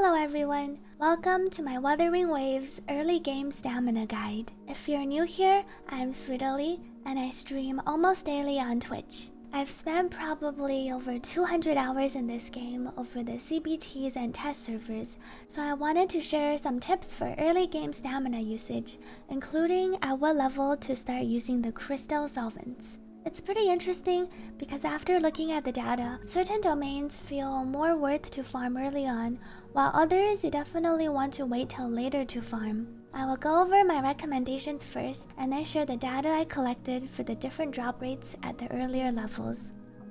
Hello everyone, welcome to my Wuthering Waves early game stamina guide. If you're new here, I'm Sweetly and I stream almost daily on Twitch. I've spent probably over 200 hours in this game over the CBTs and test servers, so I wanted to share some tips for early game stamina usage, including at what level to start using the crystal solvents. It's pretty interesting because after looking at the data, certain domains feel more worth to farm early on, while others you definitely want to wait till later to farm. I will go over my recommendations first and then share the data I collected for the different drop rates at the earlier levels.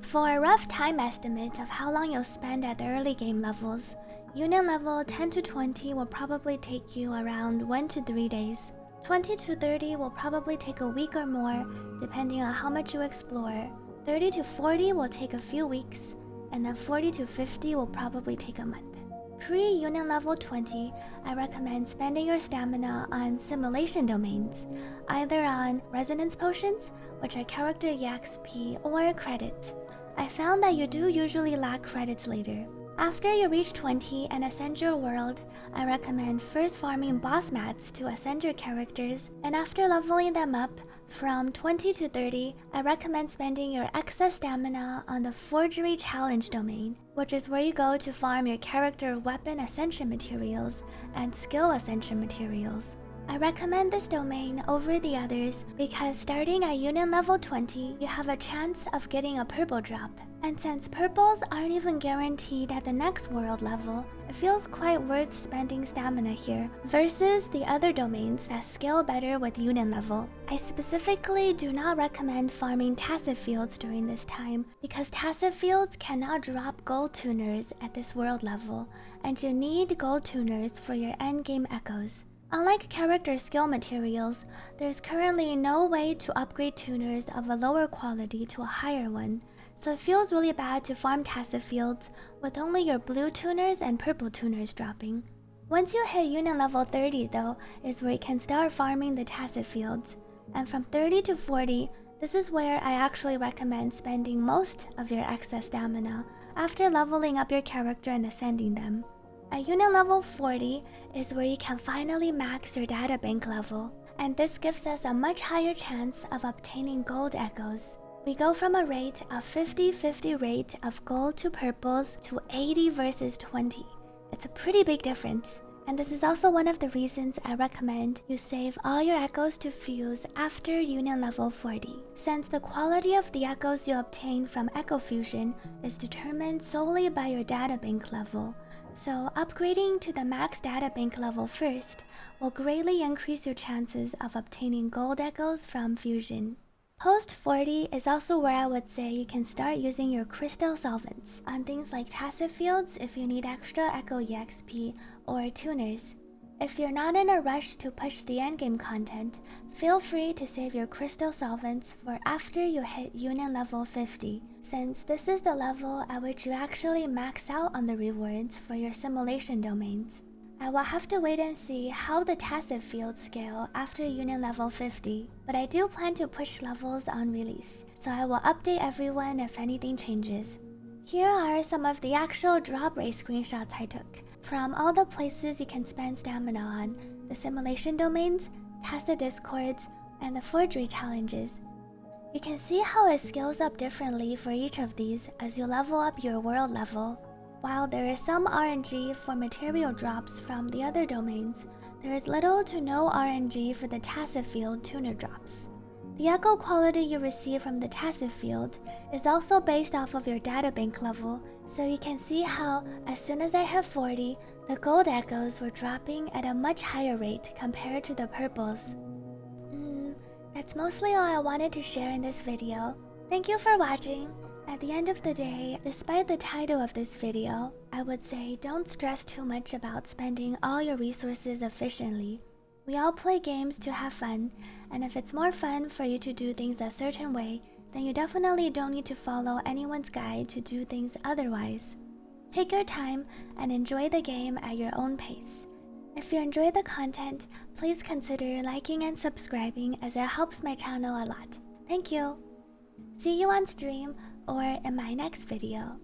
For a rough time estimate of how long you'll spend at the early game levels, Union level 10 to 20 will probably take you around 1 to 3 days. 20 to 30 will probably take a week or more, depending on how much you explore. 30 to 40 will take a few weeks, and then 40 to 50 will probably take a month. Pre-Union level 20, I recommend spending your stamina on simulation domains, either on resonance potions, which are character EXP, or credits. I found that you do usually lack credits later. After you reach 20 and ascend your world, I recommend first farming boss mats to ascend your characters, and after leveling them up from 20 to 30, I recommend spending your excess stamina on the Forgery Challenge domain, which is where you go to farm your character weapon ascension materials and skill ascension materials. I recommend this domain over the others because starting at Union level 20, you have a chance of getting a purple drop. And since purples aren't even guaranteed at the next world level, it feels quite worth spending stamina here versus the other domains that scale better with Union level. I specifically do not recommend farming Tacet Fields during this time because Tacet Fields cannot drop gold tuners at this world level, and you need gold tuners for your endgame echoes. Unlike character skill materials, there's currently no way to upgrade tuners of a lower quality to a higher one, so it feels really bad to farm Tacet Fields with only your blue tuners and purple tuners dropping. Once you hit Union level 30 though, is where you can start farming the Tacet Fields, and from 30 to 40, this is where I actually recommend spending most of your excess stamina after leveling up your character and ascending them. At Union level 40 is where you can finally max your databank level, and this gives us a much higher chance of obtaining gold echoes. We go from a rate of 50-50 rate of gold to purples to 80 versus 20. It's a pretty big difference, and this is also one of the reasons I recommend you save all your echoes to fuse after Union level 40, since the quality of the echoes you obtain from echo fusion is determined solely by your databank level. So upgrading to the max databank level first will greatly increase your chances of obtaining gold echoes from fusion. Post 40 is also where I would say you can start using your crystal solvents on things like Tacet Fields if you need extra echo EXP or tuners. If you're not in a rush to push the endgame content, feel free to save your crystal solvents for after you hit Union level 50, since this is the level at which you actually max out on the rewards for your simulation domains. I will have to wait and see how the Tacet Fields scale after Union level 50, but I do plan to push levels on release, so I will update everyone if anything changes. Here are some of the actual drop rate screenshots I took from all the places you can spend stamina on: the simulation domains, Tacet discords, and the forgery challenges. You can see how it scales up differently for each of these as you level up your world level. While there is some RNG for material drops from the other domains, there is little to no RNG for the Tacet Field tuner drops. The echo quality you receive from the Tacet Field is also based off of your databank level, so you can see how, as soon as I hit 40, the gold echoes were dropping at a much higher rate compared to the purples. That's mostly all I wanted to share in this video. Thank you for watching. At the end of the day, despite the title of this video, I would say don't stress too much about spending all your resources efficiently. We all play games to have fun, and if it's more fun for you to do things a certain way, then you definitely don't need to follow anyone's guide to do things otherwise. Take your time and enjoy the game at your own pace. If you enjoy the content, please consider liking and subscribing as it helps my channel a lot. Thank you! See you on stream or in my next video.